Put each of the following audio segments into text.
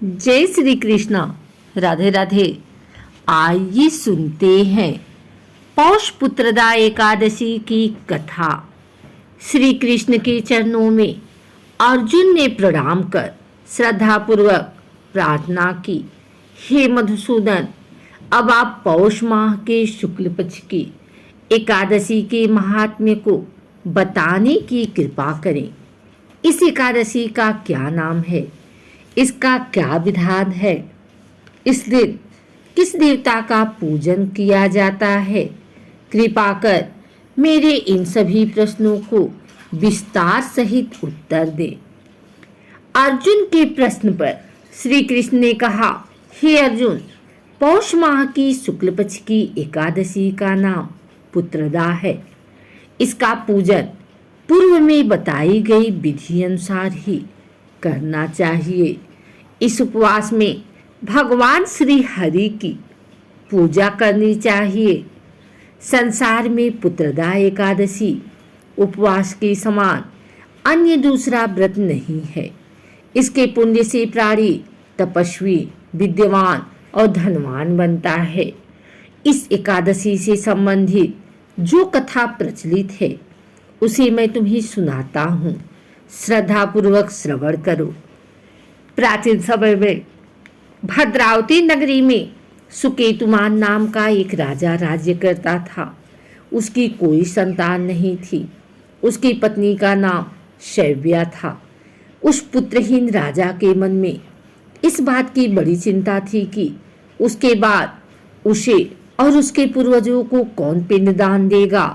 जय श्री कृष्ण। राधे राधे। आइए सुनते हैं पौष पुत्रदा एकादशी की कथा। श्री कृष्ण के चरणों में अर्जुन ने प्रणाम कर श्रद्धापूर्वक प्रार्थना की, हे मधुसूदन, अब आप पौष माह के शुक्ल पक्ष की एकादशी के महात्म्य को बताने की कृपा करें। इस एकादशी का क्या नाम है, इसका क्या विधान है, इस दिन किस देवता का पूजन किया जाता है। कृपा कर मेरे इन सभी प्रश्नों को विस्तार सहित उत्तर दे। अर्जुन के प्रश्न पर श्री कृष्ण ने कहा, हे अर्जुन, पौष माह की शुक्ल पक्ष की एकादशी का नाम पुत्रदा है। इसका पूजन पूर्व में बताई गई विधि अनुसार ही करना चाहिए। इस उपवास में भगवान श्री हरि की पूजा करनी चाहिए। संसार में पुत्रदा एकादशी उपवास के समान अन्य दूसरा व्रत नहीं है। इसके पुण्य से प्राणी तपस्वी, विद्वान और धनवान बनता है। इस एकादशी से संबंधित जो कथा प्रचलित है उसे मैं तुम्हें सुनाता हूँ, श्रद्धापूर्वक श्रवण करो। प्राचीन समय में भद्रावती नगरी में सुकेतुमान नाम का एक राजा राज्य करता था। उसकी कोई संतान नहीं थी। उसकी पत्नी का नाम शैव्या था। उस पुत्रहीन राजा के मन में इस बात की बड़ी चिंता थी कि उसके बाद उसे और उसके पूर्वजों को कौन पिंडदान देगा।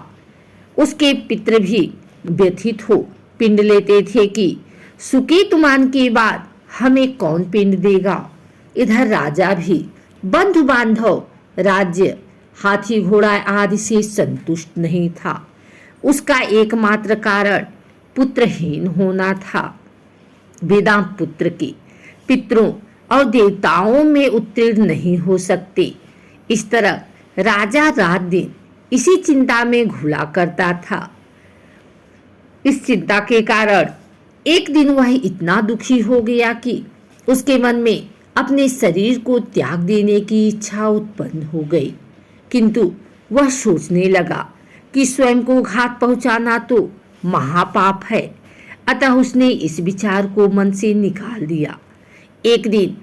उसके पितृ भी व्यथित हो पिंड लेते थे कि सुकेतुमान के बाद हमें कौन पिंड देगा। इधर राजा भी बंधु बांधव, राज्य, हाथी घोड़ा आदि से संतुष्ट नहीं था। उसका एकमात्र कारण पुत्रहीन होना था। वेदांत पुत्र के पितरों और देवताओं में उत्तीर्ण नहीं हो सकते। इस तरह राजा रात दिन इसी चिंता में घुला करता था। इस चिंता के कारण एक दिन वह इतना दुखी हो गया कि उसके मन में अपने शरीर को त्याग देने की इच्छा उत्पन्न हो गई। किंतु वह सोचने लगा कि स्वयं को घात पहुंचाना तो महापाप है। अतः उसने इस विचार को मन से निकाल दिया। एक दिन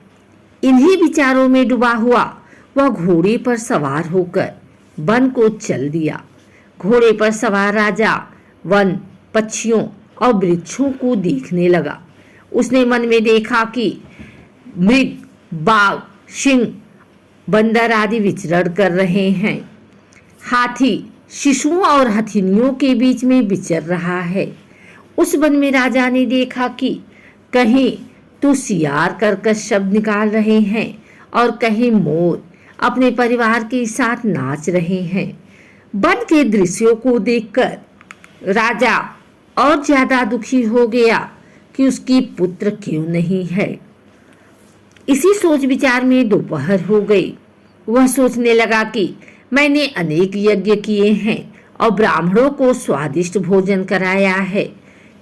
इन्हीं विचारों में डूबा हुआ वह घोड़े पर सवार होकर वन को चल दिया। घोड़े पर सवार राजा वन, पक्षियों और वृक्षों को देखने लगा। उसने मन में देखा कि मृग, बाघ, सिंह, बंदर आदि विचरण कर रहे हैं। हाथी शिशुओं और हथिनियों के बीच में विचर रहा है। उस वन में राजा ने देखा कि कहीं तो सियार कर्कश शब्द निकाल रहे हैं और कहीं मोर अपने परिवार के साथ नाच रहे हैं। वन के दृश्यों को देखकर राजा और ज्यादा दुखी हो गया कि उसकी पुत्र क्यों नहीं है। इसी सोच विचार में दोपहर हो गई। वह सोचने लगा कि मैंने अनेक यज्ञ किए हैं और ब्राह्मणों को स्वादिष्ट भोजन कराया है,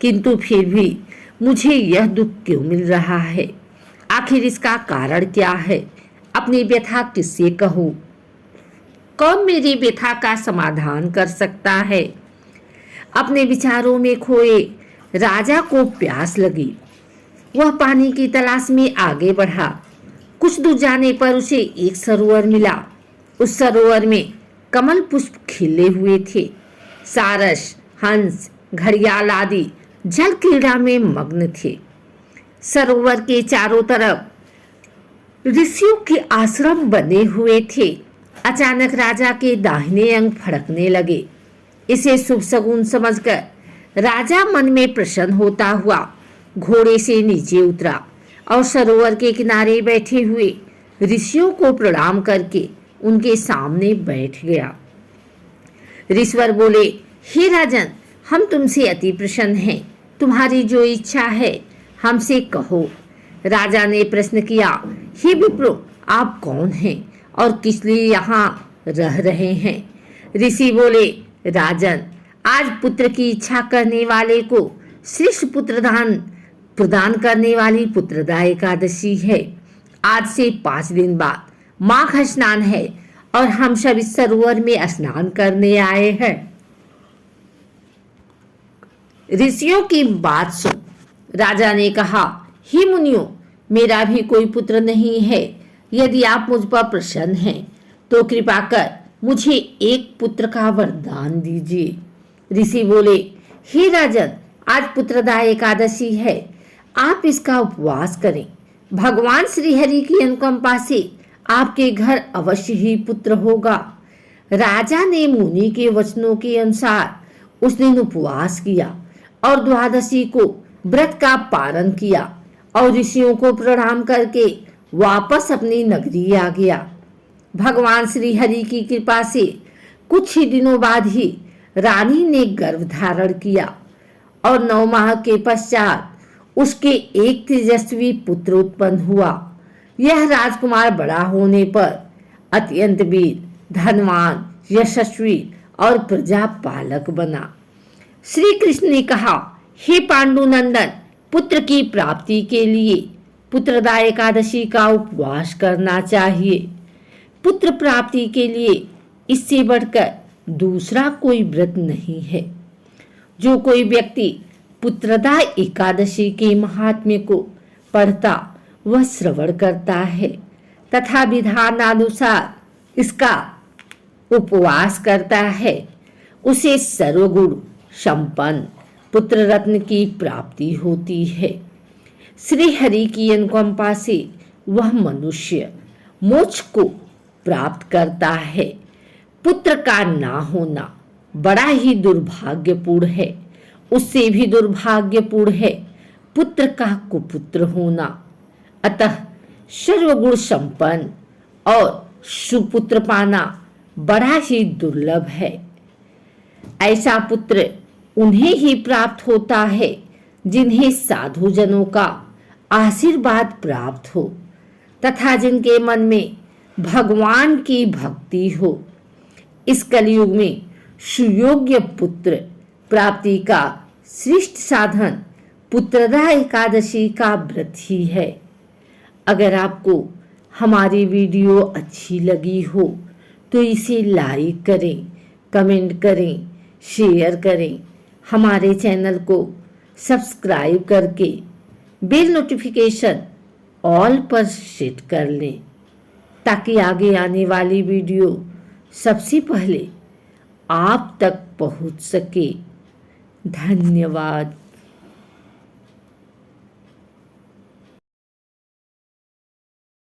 किंतु फिर भी मुझे यह दुख क्यों मिल रहा है। आखिर इसका कारण क्या है। अपनी व्यथा किससे कहूँ। कौन मेरी व्यथा का समाधान कर सकता है। अपने विचारों में खोए राजा को प्यास लगी। वह पानी की तलाश में आगे बढ़ा। कुछ दूर जाने पर उसे एक सरोवर मिला। उस सरोवर में कमल पुष्प खिले हुए थे। सारस, हंस, घड़ियाल आदि जल क्रीड़ा में मग्न थे। सरोवर के चारों तरफ ऋषियों के आश्रम बने हुए थे। अचानक राजा के दाहिने अंग फड़कने लगे। इसे शुभ शगुन समझकर राजा मन में प्रसन्न होता हुआ घोड़े से नीचे उतरा और सरोवर के किनारे बैठे हुए ऋषियों को प्रणाम करके उनके सामने बैठ गया। ऋषिवर बोले, हे राजन, हम तुमसे अति प्रसन्न हैं। तुम्हारी जो इच्छा है हमसे कहो। राजा ने प्रश्न किया, हे विप्रो, आप कौन हैं और किस लिए यहाँ रह रहे हैं। ऋषि बोले, राजन, आज पुत्र की इच्छा करने वाले को श्रेष्ठ पुत्रदान प्रदान करने वाली पुत्रदा एकादशी है। आज से 5 दिन बाद माघ स्नान है और हम सब इस सरोवर में स्नान करने आए हैं। ऋषियों की बात सुन राजा ने कहा, हे मुनियों, मेरा भी कोई पुत्र नहीं है। यदि आप मुझ पर प्रसन्न हैं तो कृपा कर मुझे एक पुत्र का वरदान दीजिए। ऋषि बोले, हे राजन, आज पुत्रदा एकादशी है, आप इसका उपवास करें। भगवान श्री हरि की अनुकंपा से आपके घर अवश्य ही पुत्र होगा। राजा ने मुनि के वचनों के अनुसार उस दिन उपवास किया और द्वादशी को व्रत का पारण किया और ऋषियों को प्रणाम करके वापस अपनी नगरी आ गया। भगवान श्री हरि की कृपा से कुछ ही दिनों बाद ही रानी ने गर्भ धारण किया और 9 माह के पश्चात उसके एक तेजस्वी पुत्र उत्पन्न हुआ। यह राजकुमार बड़ा होने पर अत्यंत वीर, धनवान, यशस्वी और प्रजापालक बना। श्री कृष्ण ने कहा, हे पांडुनंदन, पुत्र की प्राप्ति के लिए पुत्रदा एकादशी का उपवास करना चाहिए। पुत्र प्राप्ति के लिए इससे बढ़कर दूसरा कोई व्रत नहीं है। जो कोई व्यक्ति पुत्रदा एकादशी के महात्म्य को पढ़ता वह श्रवण करता है तथा विधानानुसार इसका उपवास करता है, उसे सर्वगुण संपन्न पुत्र रत्न की प्राप्ति होती है। श्री हरि की अनुकंपा से वह मनुष्य मोक्ष को प्राप्त करता है। पुत्र का ना होना बड़ा ही दुर्भाग्यपूर्ण है। उससे भी दुर्भाग्यपूर्ण है पुत्र का कुपुत्र होना। अतः सर्वगुण संपन्न और सुपुत्र पाना बड़ा ही दुर्लभ है। ऐसा पुत्र उन्हें ही प्राप्त होता है जिन्हें साधुजनों का आशीर्वाद प्राप्त हो तथा जिनके मन में भगवान की भक्ति हो। इस कलयुग में सुयोग्य पुत्र प्राप्ति का श्रेष्ठ साधन पुत्रदा एकादशी का व्रत ही है। अगर आपको हमारी वीडियो अच्छी लगी हो तो इसे लाइक करें, कमेंट करें, शेयर करें। हमारे चैनल को सब्सक्राइब करके बेल नोटिफिकेशन ऑल पर सेट कर लें ताकि आगे आने वाली वीडियो सबसे पहले आप तक पहुंच सके। धन्यवाद।